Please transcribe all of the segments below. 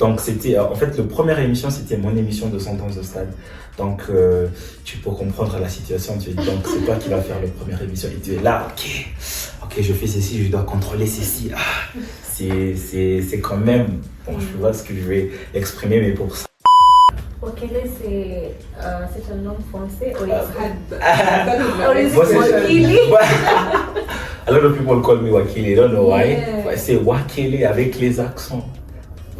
Donc c'était, en fait, la première émission, c'était mon émission de Sentence au stade. Donc tu peux comprendre la situation, tu es donc c'est toi qui vas faire la première émission et tu es là, ok, je fais ceci, je dois contrôler ceci. C'est quand même, bon, je vois ce que je vais exprimer, mais pour ça. Wakele, c'est un nom français ou Wakili? A lot of people call me Wakili, I don't know why. I say Wakili avec les accents.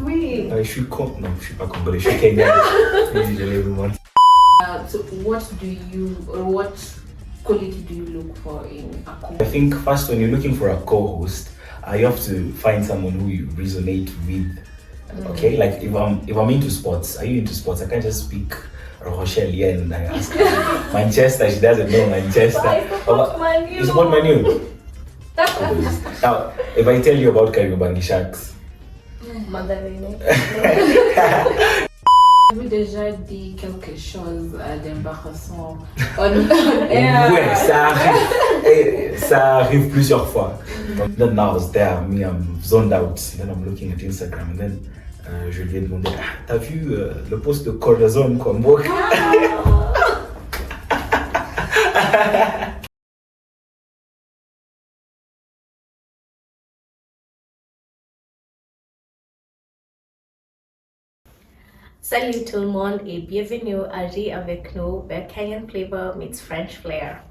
Oui. Je suis con, non, je suis pas congolais, je suis kenyan. So what quality do you look for in a co-host? I think first when you're looking for a co-host, you have to find someone who you resonate with. Okay, like if I'm into sports, are you into sports? I can't just speak Rochelle and I ask her Manchester, she doesn't know Manchester. You support Man U? Now, if I tell you about Kariobangi Sharks. Avez-vous déjà dit quelque chose d'embarrassant Ouais, ça arrive plusieurs fois. Then now I was there, me, I'm zoned out. Then I'm looking at Instagram and then je lui ai demandé, t'as vu le post de Corazon Combo? Salut tout le monde et bienvenue à Avec Nous, where Kenyan flavor meets French flair.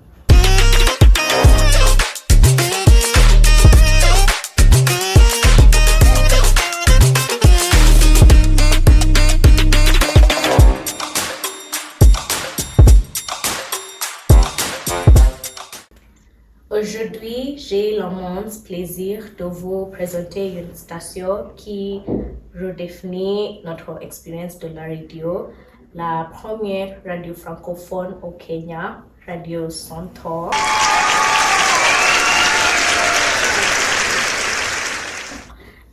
Aujourd'hui, j'ai l'immense plaisir de vous présenter une station qui redéfinit notre expérience de la radio, la première radio francophone au Kenya, Radio Centans.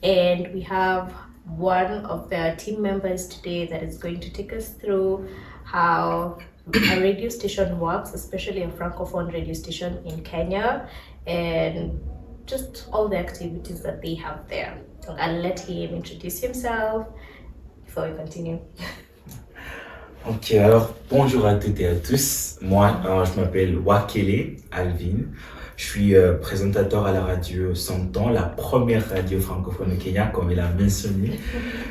And we have one of the team members today that is going to take us through how a radio station works, especially a Francophone radio station in Kenya, and just all the activities that they have there. So I'll let him introduce himself before we continue. Ok, alors bonjour à toutes et à tous. Moi, je m'appelle Wakele Alvin. Je suis présentateur à la radio Centans, la première radio francophone au Kenya, comme il a mentionné.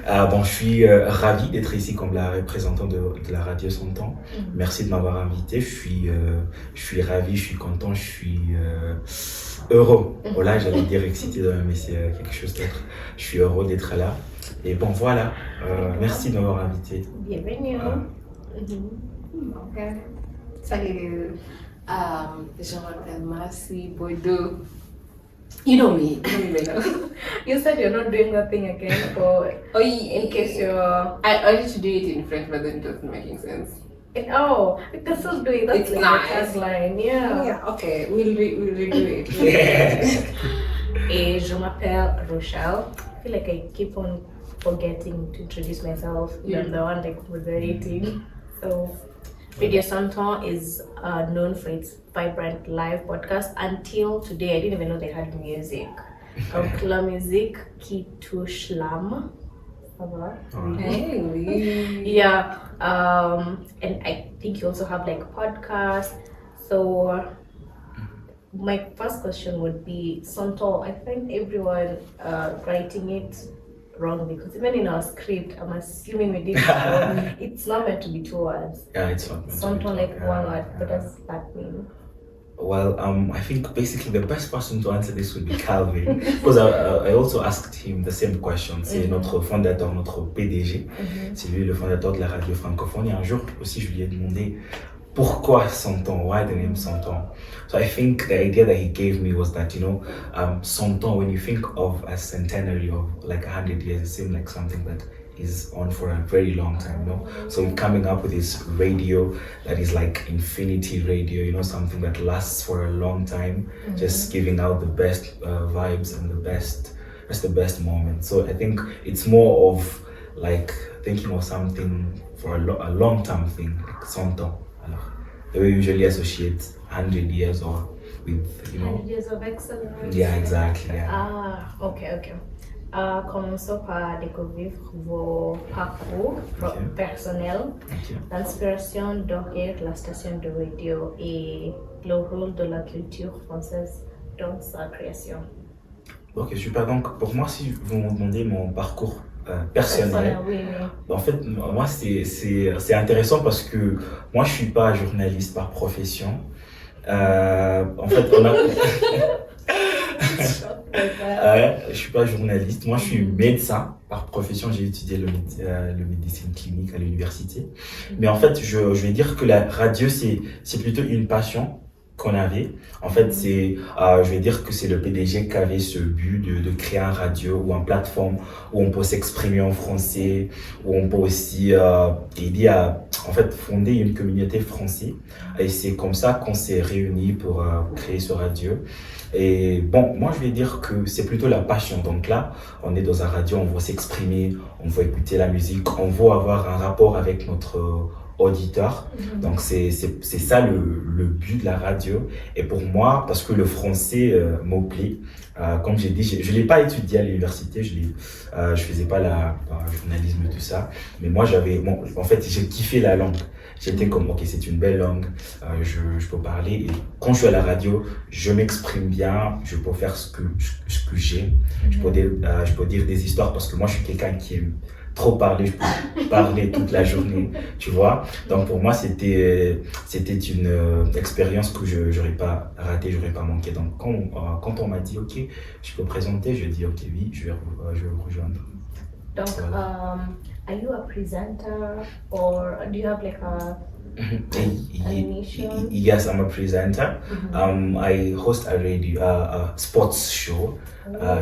Je suis ravi d'être ici comme la représentante de la radio Centans. Merci de m'avoir invité. Je suis ravi, je suis content, je suis heureux. Voilà, j'allais dire excité de même, mais c'est quelque chose d'autre. Je suis heureux d'être là. Et bon, voilà. Merci de m'avoir invité. Bienvenue. Okay. Salut. Je m'appelle Marcy Boido. You know me. You said you're not doing that thing again, or in case you're... I wanted to do it in French, but then it wasn't making sense. Oh, we can still do it. That's It's like nice. a tagline, yeah. Yeah, okay. We'll redo it. Et je m'appelle Rochelle. I feel like I keep on forgetting to introduce myself. I'm the one like moderating. So Radio Centans is known for its vibrant live podcast. Until today, I didn't even know they had music. La musique qui touche l'âme. Hey. Yeah, and I think you also have like podcasts. So my first question would be Santo. I find everyone writing it wrong because even in our script, I'm assuming we did it wrong. It's not meant to be 2 words. Yeah, it's not. Santo like 1 word. What does that mean? Well, I think basically the best person to answer this would be Calvin, because I also asked him the same question. C'est notre fondateur, notre PDG. C'est lui le fondateur de la radio francophone. Et un jour aussi, je lui ai demandé pourquoi Centans, why the name Centans. So I think the idea that he gave me was that, Centans, when you think of a centenary of like 100 years, it seems like something that is on for a very long time, So coming up with this radio that is like infinity radio, something that lasts for a long time, just giving out the best vibes and the best moments. So I think it's more of like thinking of something for a long-term thing, like Centans. The way we usually associate 100 years or with, 100 years of excellence. Yeah, exactly. Yeah. Okay. Commençons par découvrir vos parcours personnels, l'inspiration derrière la station de radio et le rôle de la culture française dans sa création. Ok, super. Donc, pour moi, si vous me demandez mon parcours personnel, Oui. en fait, moi, c'est intéressant parce que moi, je suis pas journaliste par profession. En fait, on a... je suis pas journaliste, moi je suis médecin par profession, j'ai étudié le médecine clinique à l'université. Mais en fait, je vais dire que la radio c'est plutôt une passion qu'on avait. En fait, je vais dire que c'est le PDG qui avait ce but de créer un radio ou une plateforme où on peut s'exprimer en français, où on peut aussi aider à en fait fonder une communauté française. Et c'est comme ça qu'on s'est réunis pour créer ce radio. Et bon, moi je vais dire que c'est plutôt la passion. Donc là, on est dans un radio, on veut s'exprimer, on veut écouter la musique, on veut avoir un rapport avec notre auditeur. Donc c'est ça le but de la radio. Et pour moi, parce que le français me plaît, comme j'ai dit, je l'ai pas étudié à l'université, je faisais pas la journalisme et tout ça. Mais moi en fait j'ai kiffé la langue. J'étais comme ok, c'est une belle langue, je peux parler et quand je suis à la radio, je m'exprime bien, je peux faire ce que j'aime. Je peux dire des histoires parce que moi je suis quelqu'un qui aime trop parler, je peux parler toute la journée, tu vois. Donc pour moi c'était une expérience que je n'aurais pas ratée, j'aurais pas manqué. Donc quand on m'a dit ok, je peux présenter, je dis ok oui, je vais vous rejoindre. Donc are you a presenter or do you have like a animation? Yes, I'm a presenter. I host a radio, a sports show.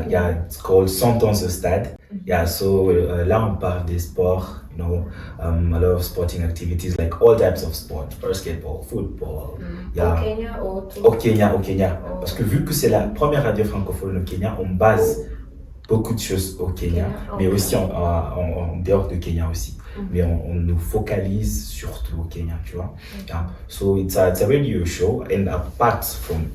Yeah, it's called Centans au stade. Yeah, so là on parle des sports, you know, a lot of sporting activities like all types of sport, basketball, football. Yeah. Au Kenya ou Au Kenya. Parce que vu que c'est la première radio francophone au Kenya, on base beaucoup de choses au Kenya, mais aussi en dehors de Kenya aussi. Mais on nous focalise surtout au Kenya, tu vois. Yeah. So it's a radio show, and apart from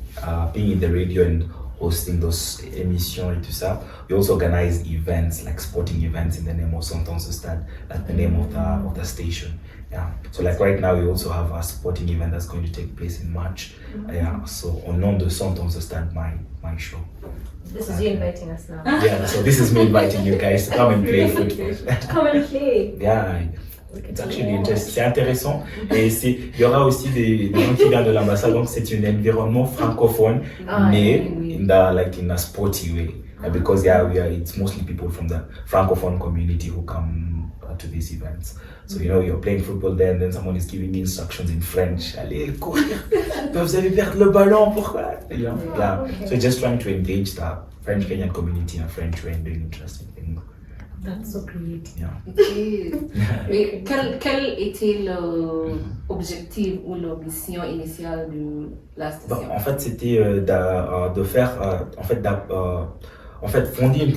being in the radio and hosting those émissions et tout ça, we also organize events like sporting events in the name of Centans au stade, like the name of the station. Yeah. So like right now we also have a sporting event that's going to take place in March. Yeah. So au nom de Centans au stade, my show. This is you inviting us now. Yeah, so this is me inviting you guys to come and play football. Come and play. Yeah, it's actually interesting. C'est intéressant. Et il y aura aussi des gens qui viennent de l'ambassade, donc c'est un environnement francophone, mais in a sporty way. Because it's mostly people from the Francophone community who come to these events. So you're playing football there and then someone is giving me instructions in French. Allez, courir. Vous allez perdre le ballon, pourquoi? Yeah. So just trying to engage the French Kenyan community in a French way and doing interesting things. That's so great. Yeah. Okay. Mais quel était l'objectif ou l'ambition initiale de la station? En fait, c'était de faire, fonder une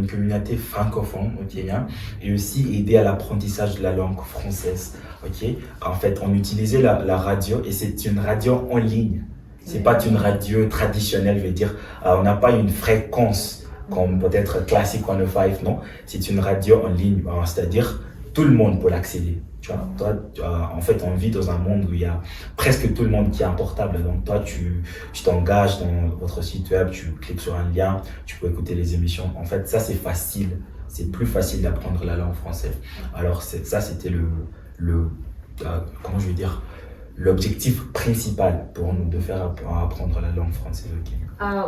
communauté francophone au Kenya et aussi aider à l'apprentissage de la langue française. Ok. En fait, on utilisait la radio et c'est une radio en ligne. C'est pas une radio traditionnelle, je veux dire. On n'a pas une fréquence comme peut-être classique 105, non. C'est une radio en ligne, c'est-à-dire tout le monde peut l'accéder. Tu vois, toi, en fait, on vit dans un monde où il y a presque tout le monde qui a un portable. Donc, toi, tu t'engages dans votre site web, tu cliques sur un lien, tu peux écouter les émissions. En fait, ça, c'est facile. C'est plus facile d'apprendre la langue française. Alors, ça, c'était comment je vais dire, l'objectif principal pour nous de faire apprendre la langue française au Kenya.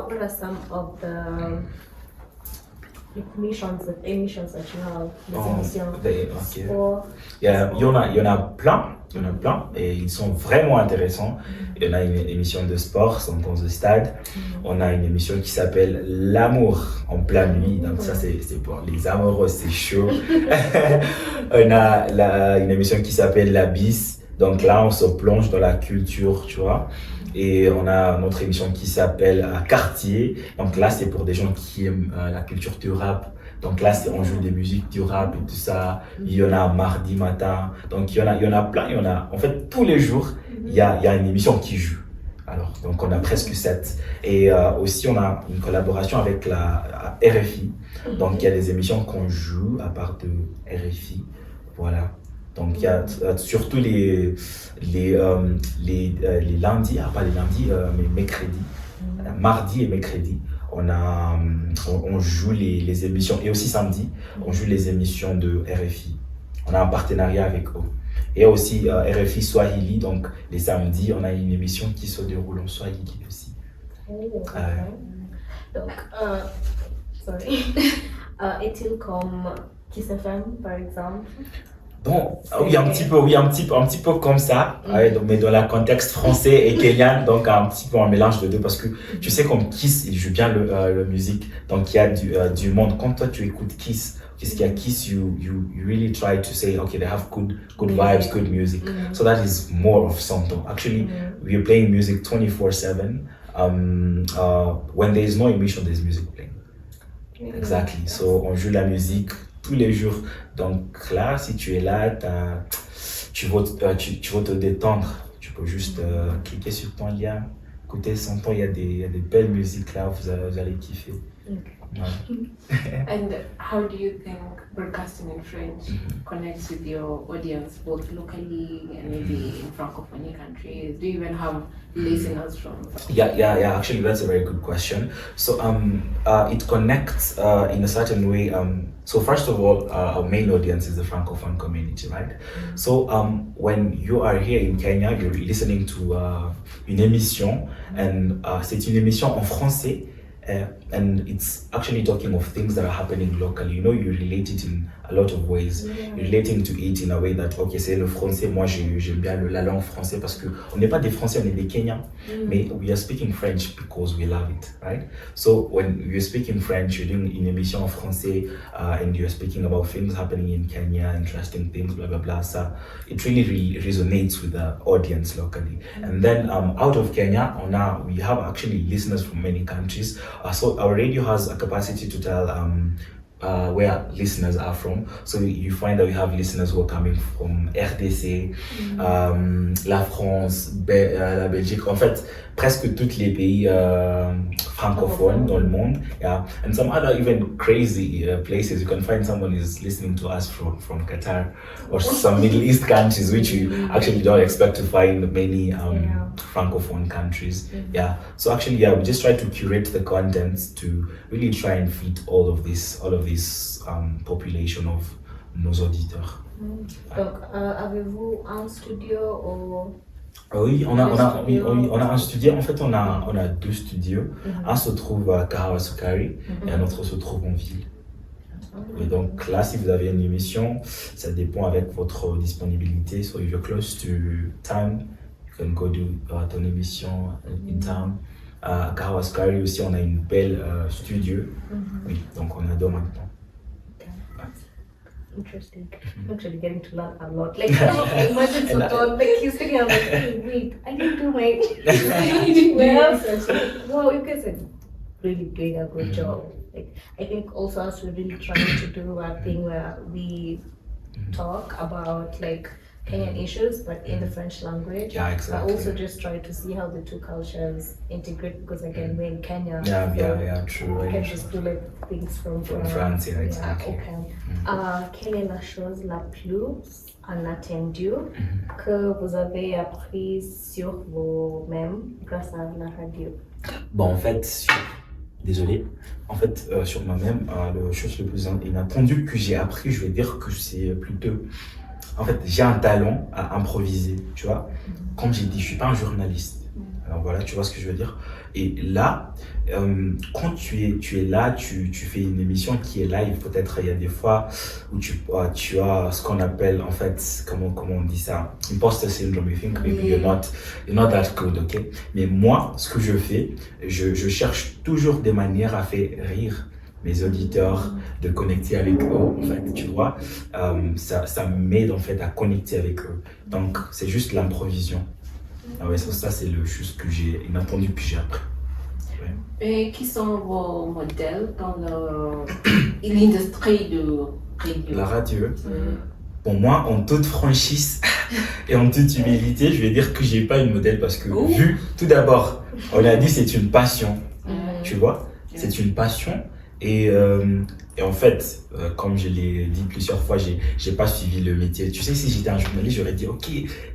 What are some of the émissions that you have? Il y en a plein et ils sont vraiment intéressants. Il y en a une émission de sport, Centans au stade. On a une émission qui s'appelle L'amour en pleine nuit. Donc ça c'est pour les amoureux, c'est chaud. On a une émission qui s'appelle L'Abysse. Donc là on se plonge dans la culture, tu vois. Et on a notre émission qui s'appelle Quartier. Donc là, c'est pour des gens qui aiment la culture du rap. Donc là, on joue des musiques du rap et tout ça. Il y en a mardi matin. Donc il y en a plein. En fait, tous les jours, il y a une émission qui joue. Alors, donc on a presque 7. Et aussi, on a une collaboration avec la RFI. Donc, il y a des émissions qu'on joue à part de RFI. Voilà. Donc, il y a surtout les lundis, pas les lundis, mais mercredis, mardi et mercredi. On joue les émissions, et aussi samedi, on joue les émissions de RFI. On a un partenariat avec eux. Et aussi RFI Swahili, donc les samedis, on a une émission qui se déroule en Swahili aussi. Donc, est-il comme Kiss FM, par exemple? Bon, oui, un petit peu comme ça, mais dans le contexte français et kenyan, donc un petit peu un mélange de deux, parce que tu sais, comme Kiss, il joue bien le musique, donc il y a du monde. Quand toi tu écoutes Kiss, qu'il y a Kiss, you really try to say, okay, they have good vibes, good music. So that is more of something. Actually, we are playing music 24/7. When there is no emission, there's music playing. Exactly. So on joue la musique tous les jours. Donc là, si tu es là, tu vas te détendre. Tu peux juste cliquer sur ton lien, écouter son ton. Il y a des belles musiques là, vous allez kiffer. And how do you think broadcasting in French connects with your audience, both locally and maybe in Francophone countries? Do you even have listeners from? Yeah. Actually, that's a very good question. So, it connects in a certain way. So first of all, our main audience is the Francophone community, right? So, when you are here in Kenya, you're listening to une émission, and c'est une émission en français. And it's actually talking of things that are happening locally. You know, you relate it in a lot of ways. You're relating to it in a way that, okay, c'est le français, moi j'aime bien la langue française parce que on n'est pas des Français, on est des Kenyans. Mais we are speaking French because we love it, right? So when you're speaking French, you're doing une émission en français, and you're speaking about things happening in Kenya, interesting things, blah, blah, blah. So it really resonates with the audience locally. And then out of Kenya, we have actually listeners from many countries. So our radio has a capacity to tell where listeners are from. So you find that we have listeners who are coming from RDC, la France, la Belgique, en fait, presque tous les pays francophones dans le monde. Yeah. And some other even crazy places. You can find someone is listening to us from Qatar or some Middle East countries, which you actually don't expect to find many francophone countries. Yeah. So actually, we just try to curate the contents to really try and fit all of this population of nos auditeurs. Donc, avez-vous un studio ou... Oui, on a un studio. En fait, on a 2 studios. Un se trouve à Karawasukari et un autre se trouve en ville. Et donc là, si vous avez une émission, ça dépend avec votre disponibilité. So if you're close to town, you can go do ton émission in town. À Karawasukari aussi, on a une belle studio. Oui, donc on a 2 maintenant. Interesting. I'm actually getting to learn a lot. Like, imagine Soton, like he's sitting there like, hey, wait, I didn't do my research. Wow, you guys are really doing a good job. Like, I think also us, we're really trying to do a thing where we talk about like Kenyan issues, but in the French language. Yeah, exactly. But also just try to see how the 2 cultures integrate, because again, we're in Kenya. Yeah, true. We can just do like things from France, yeah, exactly. Quelle est la chose la plus inattendue que vous avez appris sur vous-même grâce à la radio? Bon, en fait, désolé. En fait, sur moi-même, la chose la plus inattendue que j'ai appris, je vais dire que c'est plutôt... En fait, j'ai un talent à improviser, tu vois. Comme j'ai dit, je suis pas un journaliste. Alors voilà, tu vois ce que je veux dire. Et là, quand tu es là, tu fais une émission qui est live. Peut-être il y a des fois où tu as ce qu'on appelle, en fait, comment on dit ça, imposter syndrome. You think maybe you're not that good, ok? Mais moi, ce que je fais, je cherche toujours des manières à faire rire mes auditeurs, de connecter avec eux, en fait, tu vois. Ça m'aide, en fait, à connecter avec eux. Donc, c'est juste l'improvisation. Ah ouais, ça c'est le chose que j'ai inattendu que j'ai appris. Ouais. Et qui sont vos modèles dans l'industrie de radio? La radio. Pour moi, en toute franchise et en toute humilité, je vais dire que j'ai pas une modèle parce que vu, tout d'abord, on a dit c'est une passion, tu vois, c'est une passion et en fait, comme je l'ai dit plusieurs fois, j'ai pas suivi le métier. Tu sais, si j'étais un journaliste, j'aurais dit ok,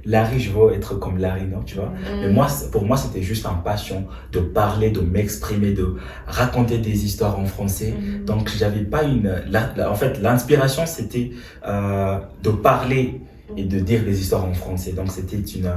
Larry, je veux être comme Larry, non, tu vois. Mais moi, pour moi, c'était juste une passion de parler, de m'exprimer, de raconter des histoires en français. Donc, j'avais pas en fait, l'inspiration, c'était de parler et de dire des histoires en français. Donc, c'était une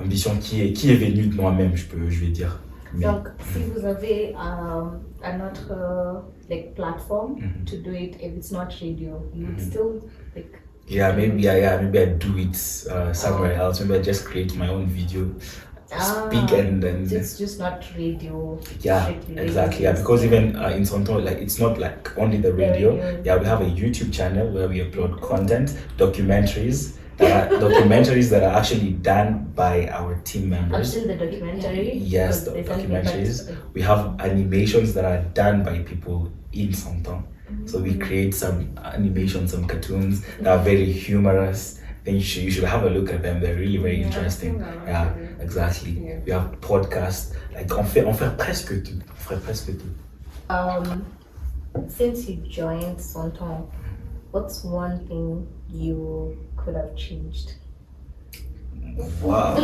ambition qui est venue de moi-même, je vais dire. Mais, donc, si vous avez un autre like platform to do it, if it's not radio, you would still like. Maybe I do it somewhere else. Maybe I just create my own video, speak and then. It's just not radio. Yeah, exactly. Yeah, because even in Santon, like it's not like only the radio. Yeah, we have a YouTube channel where we upload content, documentaries. Documentaries that are actually done by our team members. I've seen the documentary. Yes, the documentaries. We have animations that are done by people in Santon. So we create some animations, some cartoons that are very humorous. Then you should have a look at them. They're really very interesting. Yeah, exactly. Yeah. We have podcasts. Like on fait presque tout. On fait presque tout. Since you joined Santon, what's one thing you could have changed? Wow,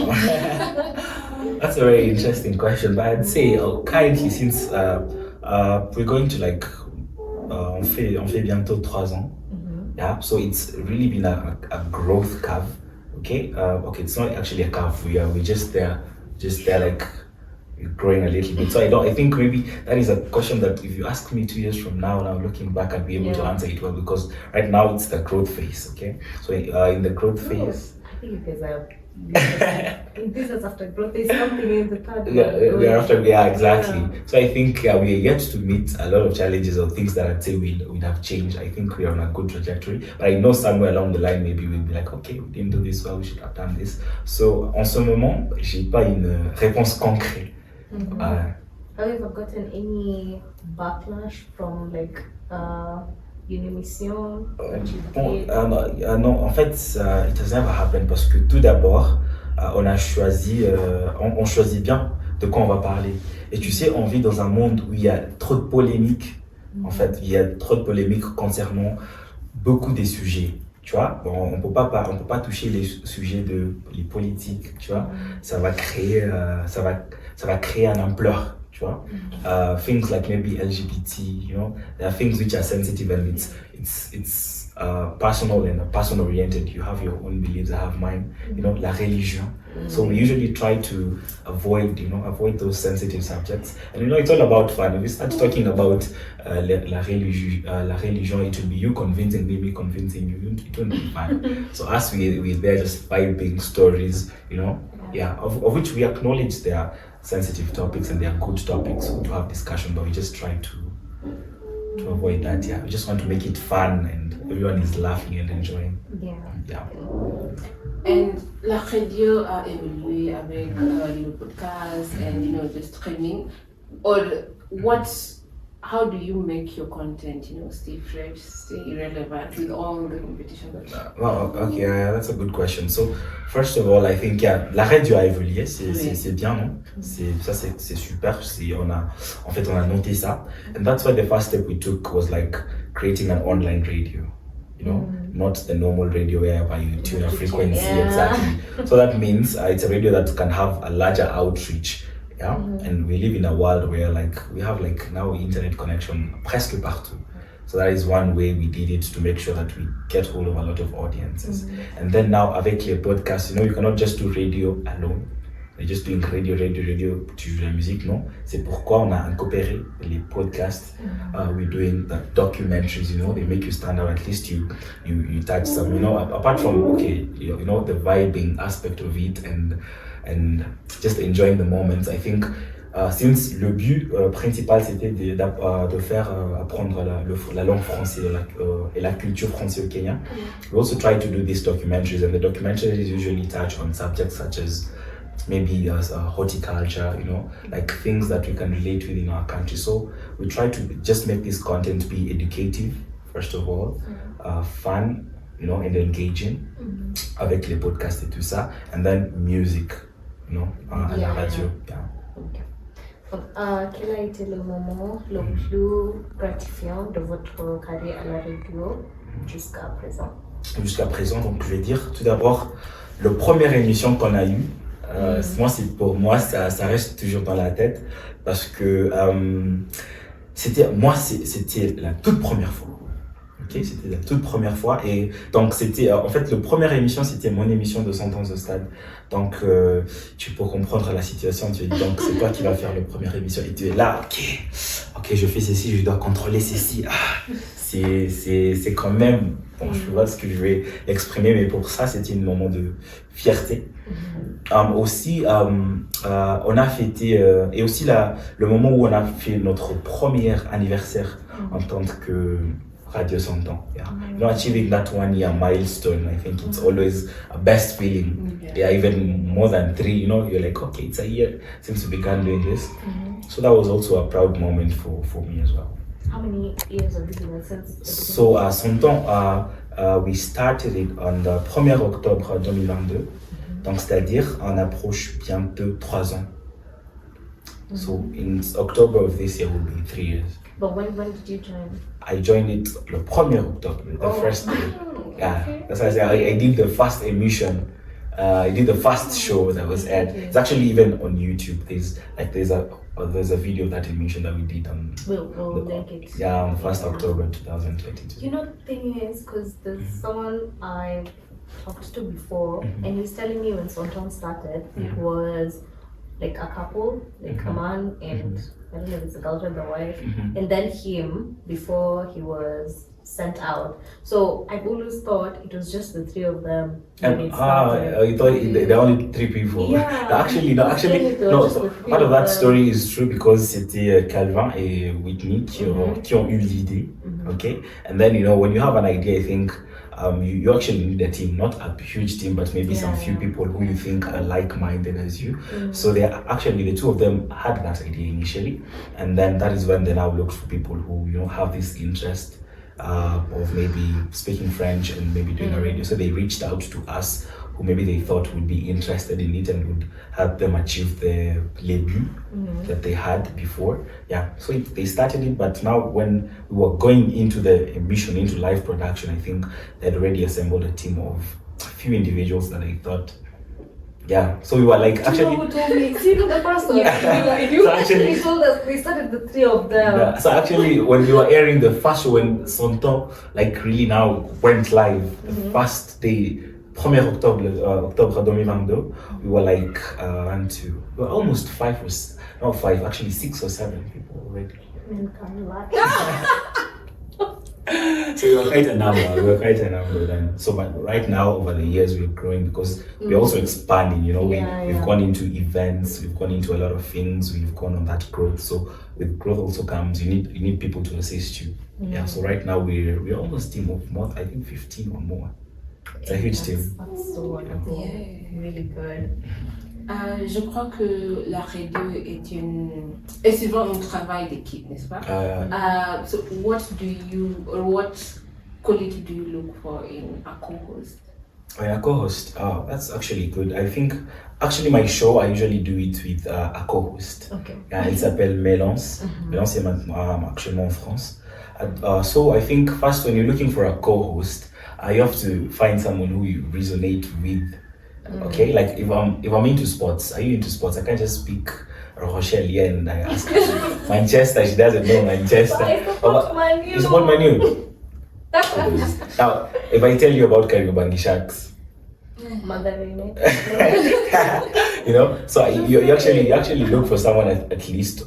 that's a very interesting question. But I'd say currently, since we're going to like on fait bientôt 3 ans. Yeah, so it's really been a growth curve. Okay, it's not actually a curve. We're just there like growing a little bit. So I think maybe that is a question that if you ask me 2 years from now, looking back, I'd be able to answer it well, because right now it's the growth phase. Okay, so in the growth phase, I think you guys are in business after growth. There's something in the third. Exactly. Yeah. So I think we are yet to meet a lot of challenges or things that I'd say we'd have changed. I think we're on a good trajectory, but I know somewhere along the line maybe we'll be like, okay, we didn't do this well, we should have done this. So en ce moment, j'ai pas une réponse concrète. Have you ever gotten any backlash from like une émission that you did? Non, en fait, it has never happened parce que tout d'abord, on a choisi, on choisit bien de quoi on va parler. Et tu sais, on vit dans un monde où il y a trop de polémiques. En fait, il y a trop de polémiques concernant beaucoup des sujets. Tu vois, on peut pas toucher les sujets les politiques. Tu vois, ça va créer une ampleur. Tu vois, things like maybe LGBT, you know, there are things which are sensitive and it's personal and person oriented. You have your own beliefs, I have mine. You know, la religion. So we usually try to avoid those sensitive subjects. And you know, it's all about fun. If we start talking about la religion, it will be you convincing me convincing you. It won't be fun. So us, we're there just vibing stories, you know, of which we acknowledge there are sensitive topics and they are good topics to have discussion, but we just try to avoid that. Yeah, we just want to make it fun and everyone is laughing and enjoying. Yeah. And la radio a évolué avec le podcast and you know the streaming. Or how do you make your content, you know, stay fresh, stay relevant with all the competition? That's a good question. So first of all, I think la radio a évolué, c'est bien, non? C'est super. On a noté ça, and that's why the first step we took was like creating an online radio. You know, not the normal radio whereby you tune a frequency. Exactly. So that means it's a radio that can have a larger outreach. Yeah, and we live in a world where like we have like now internet connection presque partout. So that is one way we did it to make sure that we get hold of a lot of audiences. And then now avec les podcasts, you know, you cannot just do radio alone. We're just doing radio, tu joues la musique, non? C'est pourquoi on a incorporé les podcasts. We're doing the documentaries, you know, they make you stand out. At least you touch some, you know, apart from, you know, the vibing aspect of it and just enjoying the moments. I think since le but principal c'était de faire apprendre la langue française et la culture française au Kenya, we also try to do these documentaries, and the documentaries usually touch on subjects such as maybe horticulture, you know, like things that we can relate with in our country. So we try to just make this content be educative, first of all, fun, you know, and engaging avec les podcasts et tout ça, and then music, you know, à la radio. Yeah. Okay. Quel a été le moment le plus gratifiant de votre carrière à la radio jusqu'à présent? Jusqu'à présent, donc je vais dire tout d'abord, la première émission qu'on a eue, pour moi, ça reste toujours dans la tête parce que c'était la toute première fois. Okay, c'était la toute première fois et donc c'était en fait la première émission, c'était mon émission de Sentence au stade. Donc tu peux comprendre la situation, tu dis donc c'est toi qui vas faire la première émission et tu es là, ok je fais ceci, je dois contrôler ceci. C'est quand même, bon, je vois ce que je vais exprimer, mais pour ça c'était un moment de fierté. Aussi on a fêté et aussi le moment où on a fait notre premier anniversaire en tant que Radio Centans. Yeah. You know, achieving that 1 year milestone, I think it's always a best feeling. Yeah, even more than 3, you know, you're like, okay, it's a year since we began doing this. So that was also a proud moment for me as well. How many years have you been since? So, Centans, we started it on the 1er octobre 2022. Donc, c'est-à-dire, on approche bientôt 3 ans. So, in October of this year will be 3 years. But when did you join? I joined it the 1er October, the first day. Yeah, that's why I said I did the first emission. I did the first show that was aired. It's actually even on YouTube. There's a video that emission that we did on. We'll link it. Yeah, on 1st October 2022. You know, the thing is, because there's someone I talked to before, and he's telling me when Sonton started, it was like a couple, like a man and I don't know if it's a girlfriend or wife, and then him before he was sent out. So I've always thought it was just the 3 of them. You thought there are only 3 people. Yeah. Actually, no. Part of that story is true because c'était Calvin et Whitney qui ont eu l'idée. Okay, and then you know when you have an idea, I think. You actually need a team, not a huge team, but maybe some few people who you think are like-minded as you. So they actually, the 2 of them had that idea initially, and then that is when they now looked for people who, you know, have this interest of maybe speaking French and maybe doing a radio. So they reached out to us, who maybe they thought would be interested in it and would help them achieve the debut that they had before. Yeah, so they started it, but now when we were going into the emission, into live production, I think they'd already assembled a team of a few individuals that I thought, yeah, so we were like, actually... You know who told me? See, the first one. You actually told us they started the 3 of them. Yeah, so actually, when we were airing the first show, when Sonton like really now went live, the first day, 1er Octobre 2022, we were like, we were almost 5 or not 5, actually 6 or 7 people already. So we were quite a number then. So but right now, over the years, we're growing because we're also expanding, you know, we've gone into events, we've gone into a lot of things, we've gone on that growth. So with growth also comes, you need people to assist you. Yeah, so right now we're almost a team of more, I think 15 or more. It's a huge team. That's so wonderful. Yeah. Really good. Je crois que la radio est souvent un travail d'équipe, n'est-ce pas? So what quality do you look for in a co-host? A co-host, that's actually good. I think, actually my show, I usually do it with a co-host. Okay. Il s'appelle Mélance. Mélance est actuellement en France. So I think first when you're looking for a co-host, you have to find someone who you resonate with. Okay, like if I'm into sports, are you into sports? I can't just speak Rochelle here and I ask her. Manchester, she doesn't know Manchester. You support Man U? Now, if I tell you about Kariobangi Sharks, you know, so you actually look for someone at least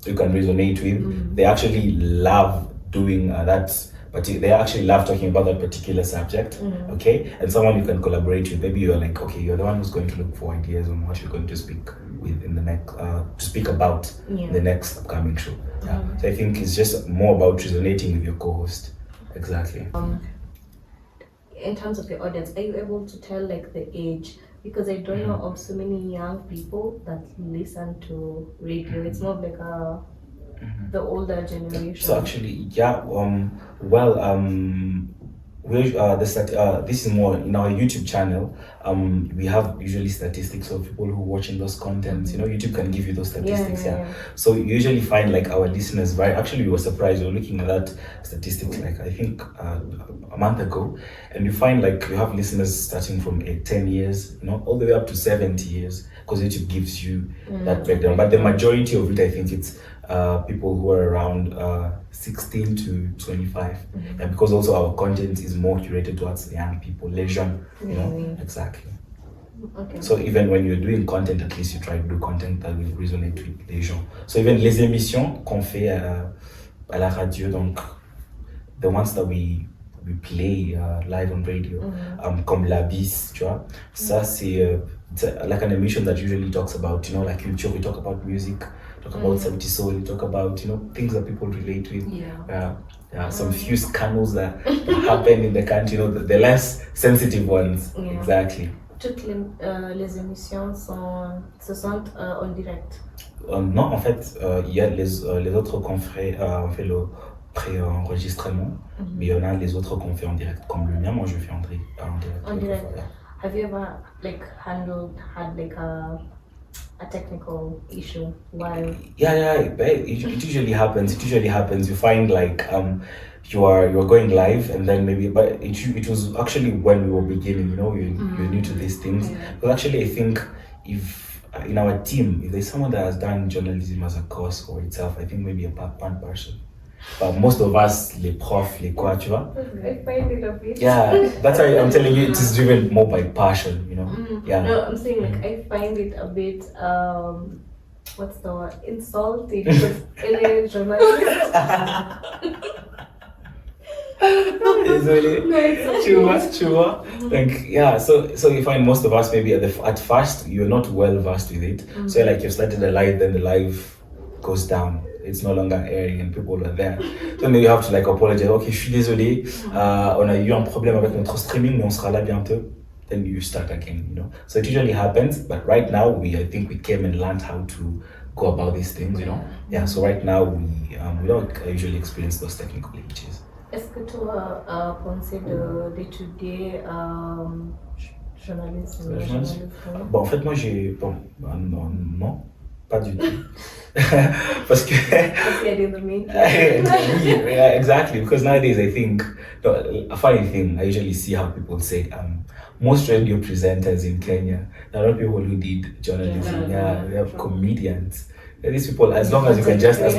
you can resonate with. They actually love doing that. But they actually love talking about that particular subject, okay? And someone you can collaborate with. Maybe you're like, okay, you're the one who's going to look for ideas on what you're going to speak with in the next, to speak about in the next upcoming show. Yeah. So I think it's just more about resonating with your co-host. Exactly. In terms of the audience, are you able to tell like the age? Because I don't know of so many young people that listen to radio. It's not like the older generation. So actually, this is more in our YouTube channel. We have usually statistics of people who are watching those contents. YouTube can give you those statistics. Yeah. So you usually find like our listeners. Actually, we were surprised. We were looking at that statistics like I think a month ago, and you find like you have listeners starting from 10 years, all the way up to 70 years, because YouTube gives you that breakdown. But the majority of it, I think it's people who are around 16 to 25, and because also our content is more curated towards young people, leisure, exactly. Okay. So even when you're doing content, at least you try to do content that will resonate with les gens. So even les émissions qu'on fait à la radio, donc the ones that we play live on radio, comme La Bis, tu vois, ça c'est like an emission that usually talks about, like culture. We talk about music, talk about Sauti Sol, we talk about, things that people relate with. Some few scandals that happen in the country, the less sensitive ones. Yeah. Exactly. Toutes les émissions se sont en direct. Non, en fait, il y a les autres qu'on fait, on fait le pré-enregistrement, mais il y en a les autres qu'on fait en direct. Comme le mien, moi je fais en direct. En direct. Have you ever had a technical issue while? Yeah. It usually happens. You find like you're going live, and then maybe, but it was actually when we were beginning. You're new to these things. But actually, I think if in our team, if there's someone that has done journalism as a course for itself, I think maybe one person. But most of us, les profs, les quoi, tu vois? I find it a bit. Yeah, that's why I'm telling you, it is driven more by passion, Yeah. No, I'm saying I find it a bit, what's the word? Insulting. Because any journalist. It's really true. Like, yeah, so you find most of us maybe at first you're not well versed with it. So like you've started a live, then the live goes down. It's no longer airing and people are there. So then you have to like apologize. Okay, je suis désolé. On a eu un problème avec notre streaming, mais on sera là bientôt. Then you start again, So it usually happens, but right now I think we came and learned how to go about these things, Yeah. So right now we don't usually experience those technical glitches. Est-ce que tu as pensé d'étudier journalisme? Bon, en fait, moi non, pas du tout. Parce que yeah, exactly, because nowadays I think a funny thing I usually see how people say most radio presenters in Kenya, there are not people who did journalism. We have comedians. These people, as long as you can just I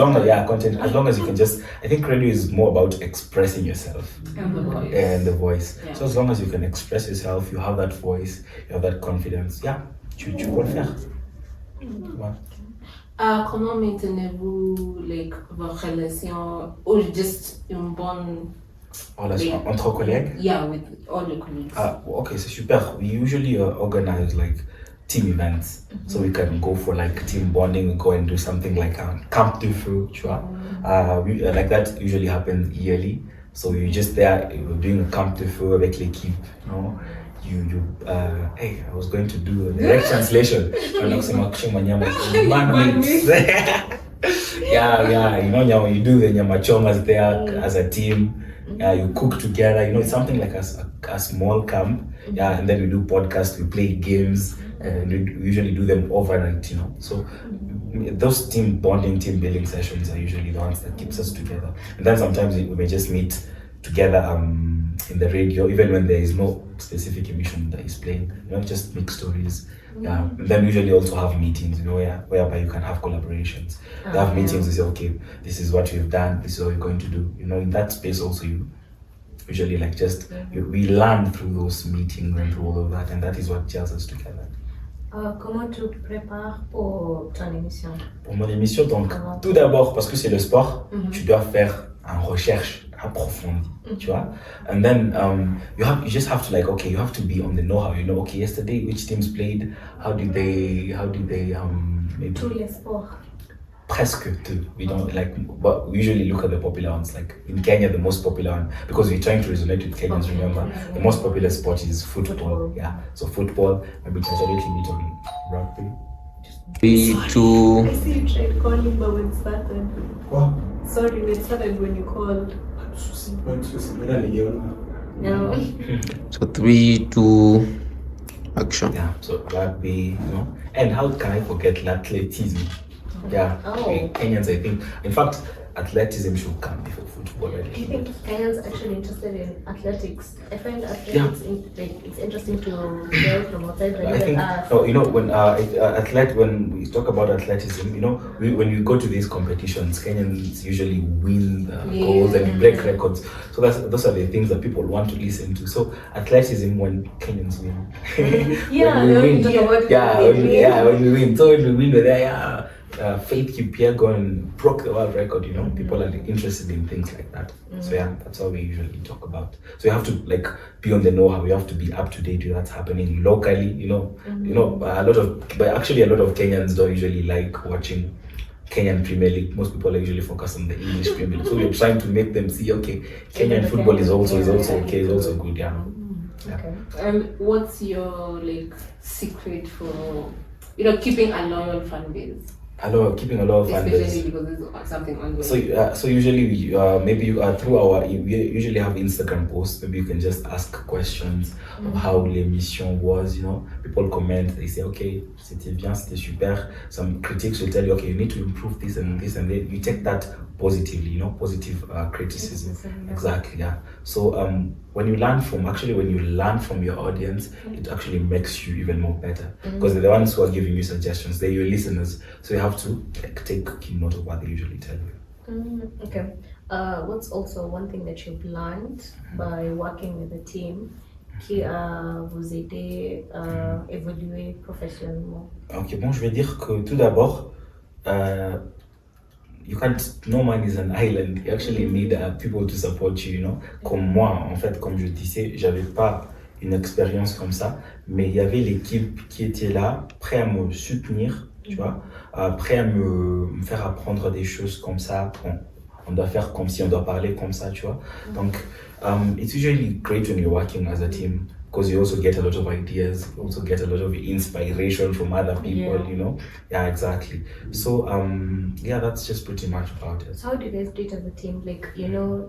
think radio is more about expressing yourself and the voice. Yeah. So as long as you can express yourself, you have that voice, you have that confidence, tu peux le faire. Comment maintenez-vous vos relations ou juste une bonne relation entre collègues? Yeah, with all your colleagues. Okay, c'est super. We usually organize team events, so we can go for team bonding. We go and do something like camp de feu, tu vois. Like that usually happens yearly. So you're just there, you're doing a camp de feu avec l'équipe, hey, I was going to do a direct translation. Yeah, you do the nyamachomas there as a team. You cook together, it's something like a small camp. Yeah, and then we do podcasts, we play games, and we usually do them overnight, So those team bonding, team building sessions are usually the ones that keeps us together. And then sometimes we may just meet together in the radio, even when there is no specific emission that is playing, just make stories. Yeah. And then we usually also have meetings, whereby you can have collaborations. They have meetings, we say, okay, this is what we've done, this is what we're going to do. In that space also you usually we learn through those meetings and through all of that, and that is what gels us together. Comment tu te prépares pour ton émission? Pour mon émission, donc, tout d'abord, parce que c'est le sport, tu dois faire une recherche approfondie, tu vois. And then you just have to you have to be on the know-how. Okay, yesterday which teams played, how did they maybe tous les sports. Presque two. We don't but we usually look at the popular ones. Like in Kenya, the most popular one, because we're trying to resonate with Kenyans. Remember, the most popular sport is football. Yeah, so football. Maybe touch a little bit on rugby. 3, 2. I see you tried calling, but when it started. What? Sorry, when it started when you called. No. So 3, 2, action. Yeah, so rugby, and how can I forget athleticism? Yeah, Kenyans, I think. In fact, athleticism should come before football. Do you think Kenyans are actually interested in athletics? I find athletics it's interesting to hear from outside. I think when we talk about athleticism, when you go to these competitions, Kenyans usually win goals and break records. So those are the things that people want to listen to. So athleticism when Kenyans win. When we win. So when we win, we're Faith Kipyegon going broke the world record, people are interested in things like that. So that's what we usually talk about. So you have to be on the know-how, you have to be up to date with what's happening locally, a lot of Kenyans don't usually like watching Kenyan Premier League. Most people usually focus on the English Premier League. So we're trying to make them see, okay, Kenyan football is also okay, is also good, Okay. What's your secret for keeping a loyal fan base? Keeping a lot of fan base. Especially because there's something ongoing. So usually we usually have Instagram posts. Maybe you can just ask questions of how l'émission was. People comment. They say, okay, c'était bien, c'était super. Some critics will tell you, okay, you need to improve this and this, and then you take that positively. Positive criticism. Exactly. Yeah. So when you learn from your audience, it actually makes you even more better because they're the ones who are giving you suggestions. They're your listeners, so you have to take note of what they usually tell you. Okay. What's also one thing that you've learned by working with a team qui vous aidé à évoluer professionnellement? Ok, bon, je vais dire que tout d'abord, no man is an island. You actually need people to support you, Comme moi, en fait, comme je disais, j'avais pas une expérience comme ça, mais il y avait l'équipe qui était là, prêt à me soutenir, tu vois, prêt à me faire apprendre des choses comme ça. On doit faire comme si, on doit parler comme ça, tu vois. Donc, it's usually great when you're working as a team, because you also get a lot of ideas, you also get a lot of inspiration from other people, Yeah, exactly. So, that's just pretty much about it. So how do you guys do it as a team?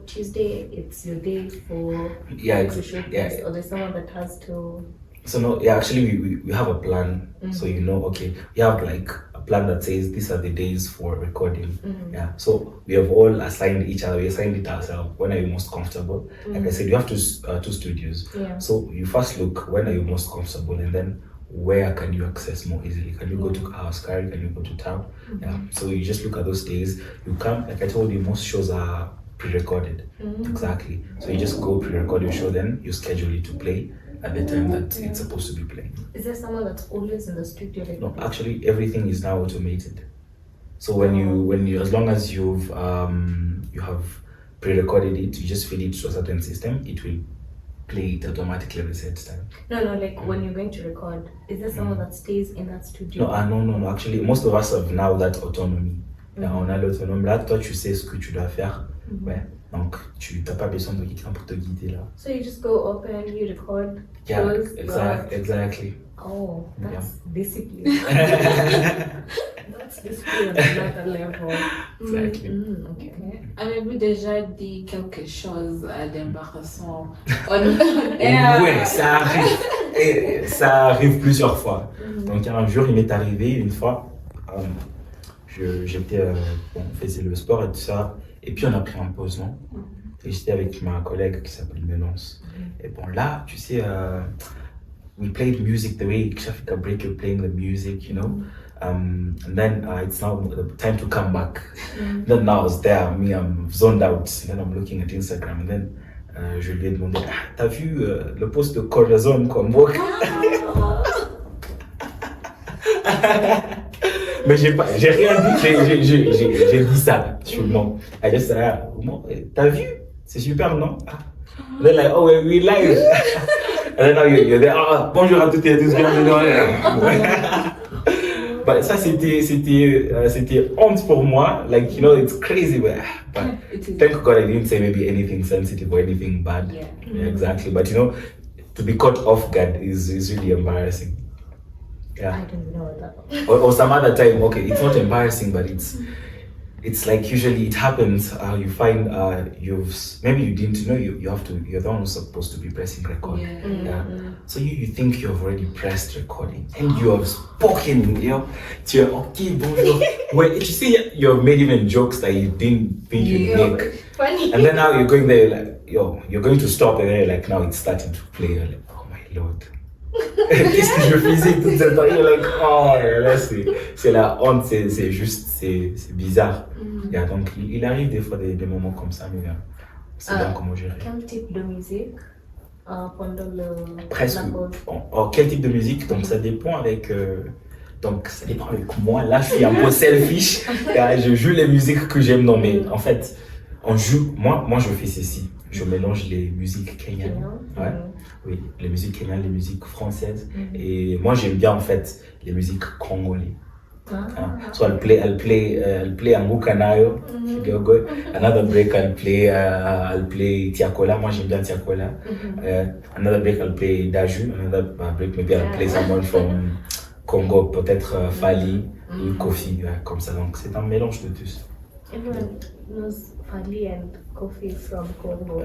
Tuesday, it's your day for or there's someone that has to... So no, actually we have a plan. So okay, we have a plan that says these are the days for recording. Yeah. So we have all assigned each other. We assigned it ourselves. When are you most comfortable? Like I said, you have two studios. Yeah. So you first look when are you most comfortable, and then where can you access more easily? Can you go to Askari? Can you go to town? Yeah. So you just look at those days. You come. Like I told you, most shows are pre-recorded. Exactly. So you just go pre-record your show, then you schedule it to play at the time that it's supposed to be playing. Is there someone that's always in the studio? No, actually everything is now automated. So when you as long as you have pre-recorded it, you just feed it to a certain system, it will play it automatically every set time. No, when you're going to record, is there someone that stays in that studio? No. Actually, most of us have now that autonomy. On a l'autonomie. Là, toi, tu sais ce que tu dois faire. Ouais. Donc, tu n'as pas besoin de quelqu'un pour te guider là. So you just go open, you record. Yeah, exactly. Oh, that's discipline. That's discipline at another level. Exactly. Okay. Avez-vous déjà dit quelque chose d'embarrassant? Oui, ça arrive. Et ça arrive plusieurs fois. Donc, un jour, il m'est arrivé une fois, j'étais, on faisait le sport et tout ça. Et puis on a pris un pause, non? Et j'étais avec ma collègue qui s'appelle Mélance. Et bon là, tu sais, we played music the way Shafika break, you're playing the music, and then it's now the time to come back. Then now I was there, me, I'm zoned out. Then I'm looking at Instagram, and then je lui ai demandé, t'as vu le post de Corazon Combo? Mais j'ai rien dit, j'ai dit ça, sûrement. I just said, t'as vu? C'est super, non? They're like, oh, we live. And then now you're there, bonjour à toutes et à tous, bienvenue. But ça, c'était honte pour moi. Like, it's crazy. But thank God I didn't say maybe anything sensitive or anything bad. Yeah, exactly. But, to be caught off guard is really embarrassing. Yeah. I didn't know that. Or some other time, okay, it's not embarrassing, but it's like usually it happens. You find maybe you didn't know you have to. You're the one who's supposed to be pressing record. Yeah. So you think you've already pressed recording and you have spoken, to your okay, bonjour. Well, you see, you've made even jokes that you didn't think you'd make. Funny. And then now you're going there like, you're going to stop and then you're like, now it's starting to play. You're like, oh my lord. Qu'est-ce que je faisais tout ce temps? You're like, oh là, c'est la honte, c'est juste, c'est bizarre. Yeah, donc il arrive des fois des moments comme ça, mais c'est bien comment gérer. Quel type de musique pendant Presque. Quel type de musique? Donc ça dépend avec. Donc ça dépend avec moi. Là, je suis un peu selfish. Je joue les musiques que j'aime. Non, mais en fait, on joue. Moi, je fais ceci. Je mélange les musiques kenyanes. Ouais. Oui, les musiques kenyanes, les musiques françaises. Et moi, j'aime bien en fait les musiques congolaises. So I'll play Angukanayo. Another break I'll play Tiakola. Moi j'aime bien Tiakola. Another break I'll play Daju. Another break maybe I'll play someone from Congo, peut-être Fali ou Kofi, comme ça. Donc c'est un mélange de tous. Everyone knows Fali and Kofi from Congo.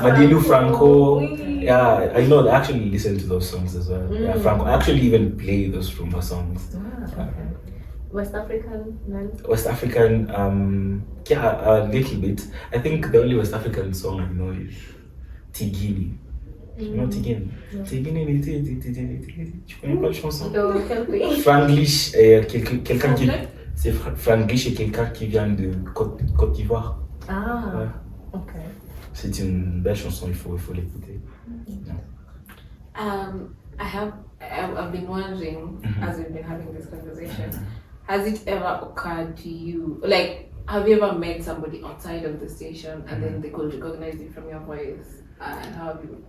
Madilu Franco. Yeah, I know. I actually listen to those songs as well. Yeah, Franco. I actually even play those Rumba songs. Okay. West African, none? West African, a little bit. I think the only West African song I know is Tigini. You know Tigini? Tigini, tu connais pas la chanson? Franglish, quelqu'un qui... C'est Franglish et quelqu'un qui vient de Côte d'Ivoire. Ah, ok. C'est une belle chanson, il faut l'écouter. I've been wondering, as we've been having this conversation, has it ever occurred to you, like, have you ever met somebody outside of the station and then they could recognize you from your voice? And how have you,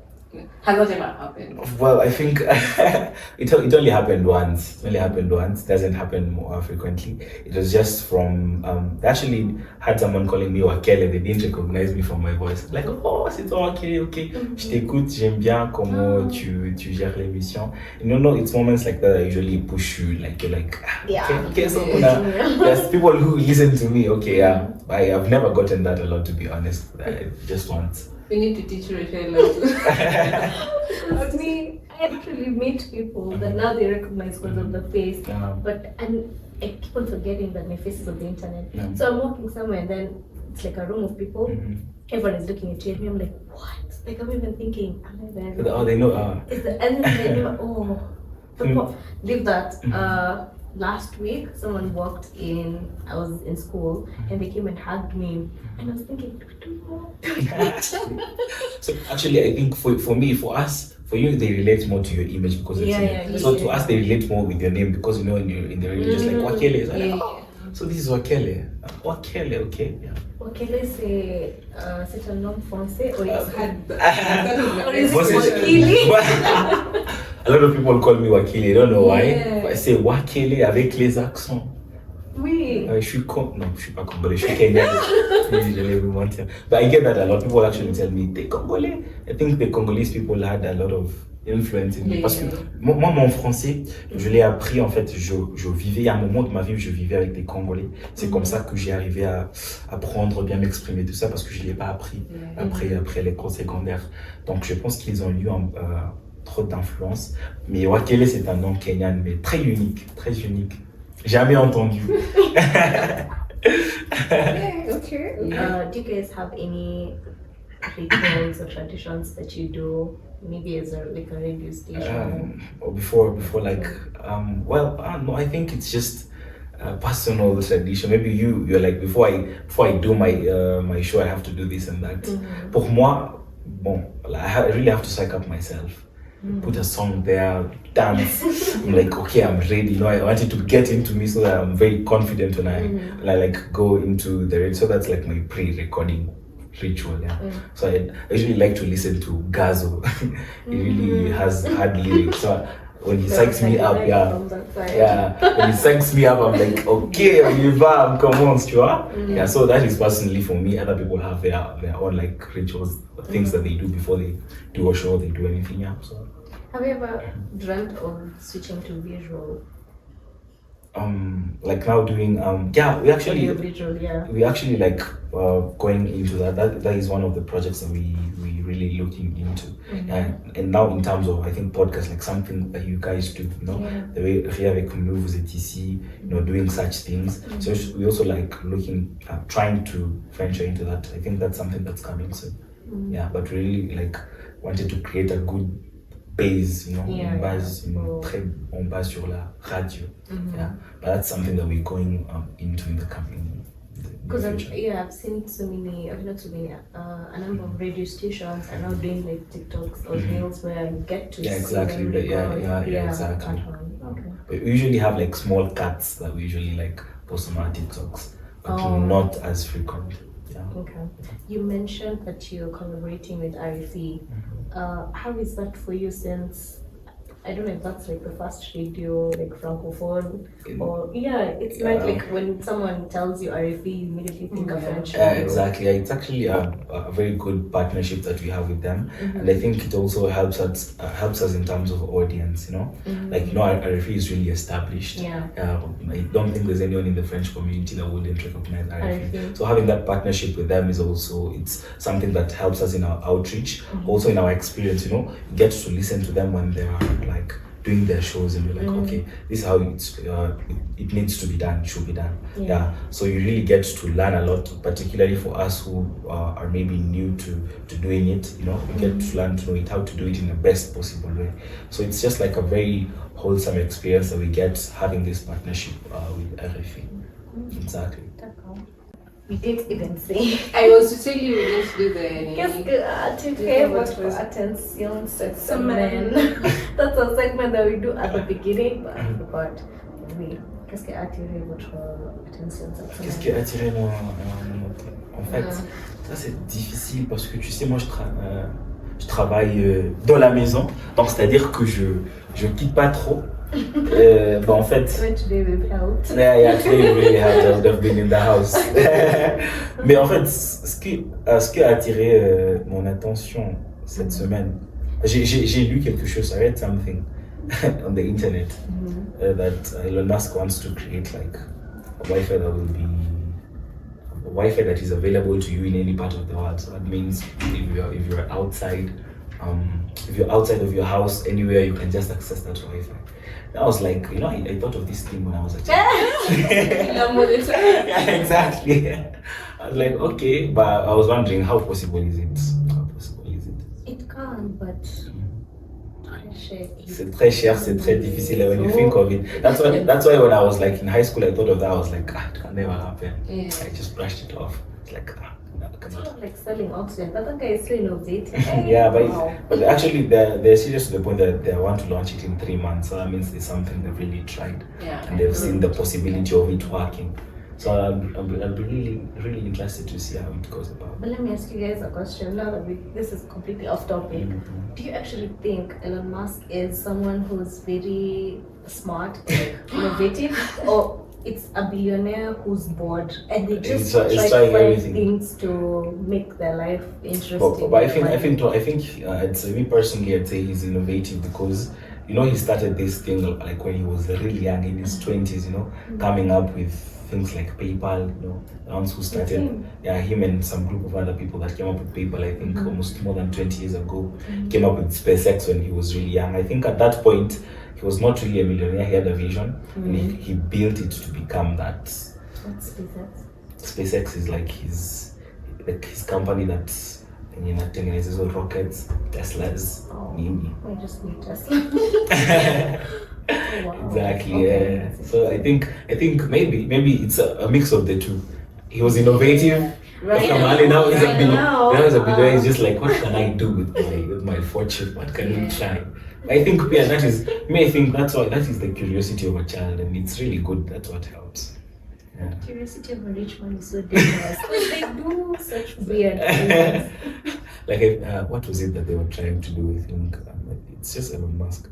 has that ever happened? Well, I think it only happened once. It doesn't happen more frequently. It was just from, they actually had someone calling me Wakele. They didn't recognize me from my voice. Like, oh, c'est toi, Wakele, ok. Je t'écoute, j'aime bien comment tu gères l'émission. No, it's moments like that I usually push you. Like, you're like, okay, so there's people who listen to me. Okay, yeah. I've never gotten that a lot, to be honest. Just once. We need to teach Rachel. Me, I actually meet people that now they recognize because of the face, but I keep on forgetting that my face is on the internet. So I'm walking somewhere and then it's like a room of people. Everyone is looking at you and I'm like, what? Like I'm even thinking, am I there? Oh, they know. And then they know, leave that. Last week, someone walked in, I was in school, and they came and hugged me. And I was thinking, So actually, I think for me, for us, for you, they relate more to your image because it's so to us, they relate more with your name because in the radio, just like Wakele. So this is Wakele. Wakele, okay. Yeah. Wakele, c'est un nom français or it's Wakili? A lot of people call me Wakili, I don't know why. But I say Wakele avec les accents. Oui. Je suis pas congolais, je suis kenyan. But I get that a lot. People actually tell me, t'es congolais. I think the Congolese people had a lot of influence in me. Parce que moi, mon français, je l'ai appris en fait, je vivais, il y a un moment de ma vie où je vivais avec des Congolais. C'est comme ça que j'ai arrivé à apprendre, bien m'exprimer, tout ça, parce que je ne l'ai pas appris après l'école secondaire. Donc je pense qu'ils ont eu trop d'influence. Mais Wakele, c'est un nom kenyan, mais très unique. Jamais entendu. Okay. Do you guys have any rituals or traditions that you do, maybe as a radio station? Before like, no, I think it's just personal tradition. Maybe you're like, before I do my show, I have to do this and that. Pour moi, I really have to psych up myself. Put a song there, dance. I'm like, okay, I'm ready. I want it to get into me so that I'm very confident when I like go into the radio. So that's like my pre-recording ritual. So I usually like to listen to Gazo. He really has hard lyrics. So when he psychs me up, when he psychs me up, I'm like, okay, come on, tu vois? So that is personally for me. Other people have their own like rituals, things that they do before they do a show, they do anything. So have you ever dreamt of switching to visual? like now doing we actually Audiovisual, yeah. like going into that is one of the projects that we really looking into. And now in terms of, I think, podcast, like something that you guys do, you know, the way Avec, Nous, vous êtes ici, you know, doing such things. So we also like looking trying to venture into that. I think that's something that's coming soon. But really like wanted to create a good base, you know, on base, très on base sur la radio. But that's something that we're going into in the coming. Because I've seen so many, a number of radio stations are now doing like TikToks or reels where you get to see exactly. them Exactly. Okay. But we usually have like small cuts that we usually like post on our TikToks, but not as frequent. Okay. You mentioned that you're collaborating with RFE. How is that for you, since I don't know if that's like the first radio, like Francophone, or it's not like when someone tells you RFE, you immediately think of French. Exactly. It's actually a very good partnership that we have with them, and I think it also helps us in terms of audience. You know, like, you know, RFE is really established. I don't think there's anyone in the French community that wouldn't recognize RFE. So having that partnership with them is also, it's something that helps us in our outreach, also in our experience. You know, you get to listen to them when they are like doing their shows, and you're like, okay, this is how it needs to be done, it should be done. So you really get to learn a lot, particularly for us who are maybe new to doing it. You know, we get to learn to know it, how to do it in the best possible way. So it's just like a very wholesome experience that we get having this partnership with RFE. Exactly. We didn't even say. I was to tell you we didn't do the Qu'est-ce que attirer votre attention cette semaine? That's a segment that we do at the beginning, but I forgot. Qu'est-ce qui a attiré votre attention cette semaine? Qu'est-ce qui a attiré mon en fait, ça c'est difficile parce que tu sais, moi je travaille dans la maison, donc c'est-à-dire que je quitte pas trop. En fait, today we've helped. Today we really helped. I've been in the house. Mais en fait, ce qui a attiré mon attention cette semaine, j'ai lu quelque chose. I read something on the internet that Elon Musk wants to create like a Wi-Fi that is available to you in any part of the world. So that means if you're outside of your house, anywhere, you can just access that Wi-Fi. I was like, you know, I thought of this thing when I was a child. Exactly. I was like, okay, but I was wondering how possible is it? It can, but c'est très cher, c'est très difficile when you think of it. That's why when I was like in high school, I thought of that. I was like, it can never happen. I just brushed it off. It's like, it's not like selling oxygen. That guy is so innovative. But actually they're serious to the point that they want to launch it in 3 months. So that means there's something they've really tried, and they've seen the possibility of it working. So I'll be really, really interested to see how it goes about. But let me ask you guys a question. Now that this is completely off topic, do you actually think Elon Musk is someone who's very smart, innovative, or it's a billionaire who's bored and they just try to find things to make their life interesting? But I think it's me personally, I'd say he's innovative because, you know, he started this thing like when he was really young, in his 20s, you know, coming up with things like PayPal, you know, the ones who started, him and some group of other people that came up with PayPal, I think almost more than 20 years ago, came up with SpaceX when he was really young. I think at that point, he was not really a millionaire, he had a vision, and he built it to become that. What's SpaceX? SpaceX is like his company that tengenezes rockets, Teslas. I just need Tesla. Wow. Exactly. Okay. So I think maybe it's a mix of the two. He was innovative. Right. Now he's a billionaire. He's just like, what can I do with my fortune? What can we try? I think that is the curiosity of a child, and it's really good. That's what helps. Curiosity of a rich man is so dangerous because they do such weird things. Like what was it that they were trying to do? I think it's just Elon Musk.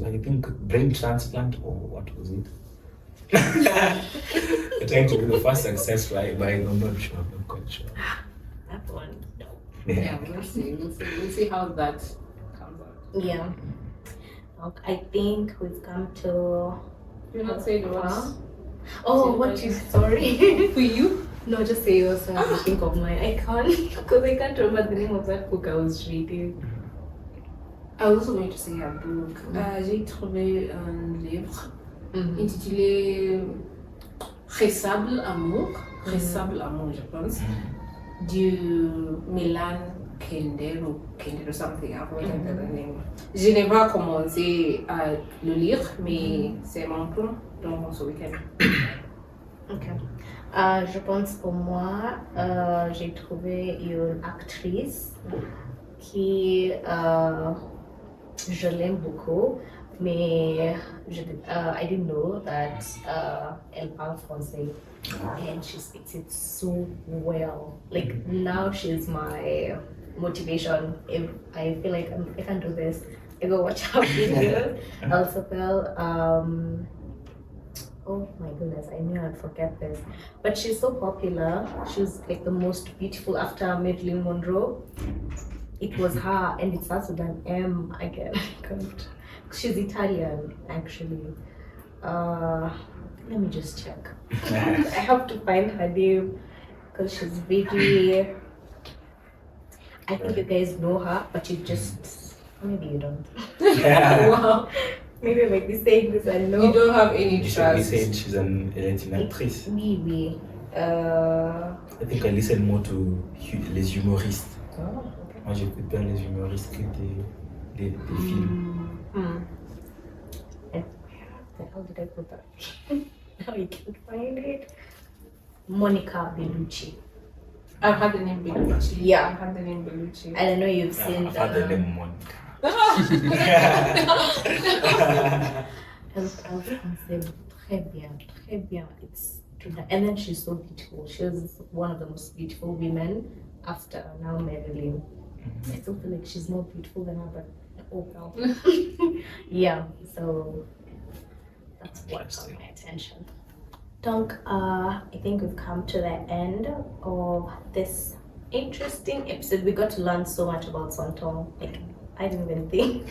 I think brain transplant, or what was it? They're trying to do the first success, but I'm not sure. I'm not quite sure. That one, no. Yeah, we'll see how that comes out. Yeah. I think we've come to You're not saying what? Oh, what you? Sorry. For you? No, just say yours so I can think of mine. I can't because I can't remember the name of that book I was reading. I was also going to say a book. J'ai trouvé un livre intitulé Réçable Amour, je pense, du Milan Kender ou something. I've forgotten the name. Je n'ai pas commencé à le lire, mais c'est mon plan dans ce week-end. Ok. Je pense pour moi, j'ai trouvé une actrice qui je l'aime beaucoup, mais I didn't know that elle parle français and she speaks it so well. Like now she's my motivation. If I feel like I can do this, I go watch her videos. Also feel oh my goodness, I knew I'd forget this. But she's so popular. She's like the most beautiful after Marilyn Monroe. It was her, and it starts with an M again. She's Italian, actually. Let me just check. I have to find her name because she's very. I think you guys know her, but you just maybe you don't. Wow. Maybe I might be saying this, I know. You don't have any You should be trust. saying she's an actrice. Oui. I think I listen more to les humoristes. Oh, okay. Moi, j'écoute bien les humoristes que des films. And where the hell did I put that? Now I can't find it. Monica Bellucci. I've had the name Bellucci. Yeah. I've had the name Bellucci. I don't know you've seen I've had the name Monica. Très bien. It's and then she's so beautiful. She's one of the most beautiful women after now Marilyn. I still feel like she's more beautiful than her, but oh well. Yeah, so that's what got my attention. Donc, I think we've come to the end of this interesting episode. We got to learn so much about Santon. Like, I didn't even think.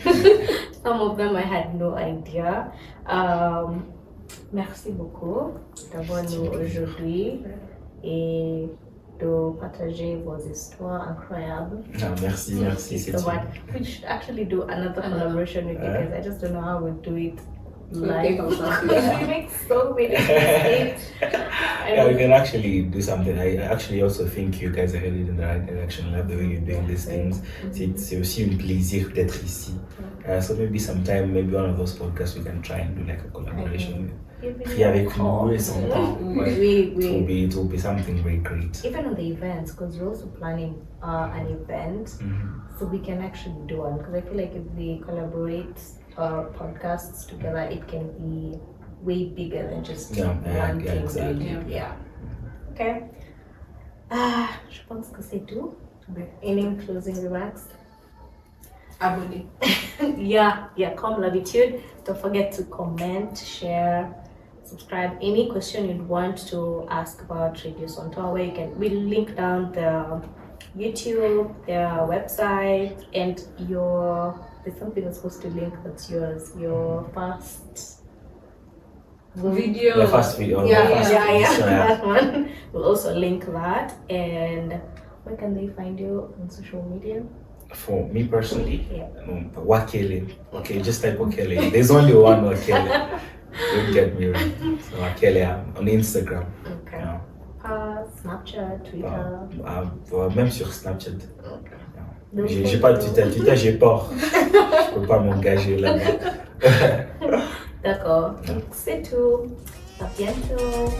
Some of them I had no idea. Merci beaucoup d'avoir nous aujourd'hui et de partager vos histoires incroyables. Ah, merci. So much. We should actually do another collaboration with you guys. I just don't know how we'll do it live. We make so many mistakes. Yeah, we can actually do something. I actually also think you guys are headed in the right direction. I love the way you're doing these things. C'est aussi un plaisir d'être ici. So maybe sometime, maybe one of those podcasts we can try and do like a collaboration. Avec Nous, it will be something very great. Even on the events, because we're also planning an event, so we can actually do one. Because I feel like if we collaborate our podcasts together, it can be way bigger than just one thing. Exactly. Yeah. Okay. Je pense que c'est tout. Any closing remarks? Abonnez. Yeah, comme l'habitude. Don't forget to comment, share, subscribe. Any question you'd want to ask about Radio Centans, we'll link down the YouTube, their website, and there's something that's supposed to link that's yours, your first Video. The first video. Yeah, So, that one. We'll also link that. And where can they find you on social media? For me personally, Yeah. Wakele. Okay, just type Wakele. There's only one Wakele. Don't get me wrong. So Wakele on Instagram. Okay. Yeah. Snapchat, Twitter. Même sur Snapchat. Okay. Yeah. J'ai pas de Twitter. Twitter, j'ai peur. Je peux pas m'engager là-bas. D'accord. Donc, c'est tout. À bientôt.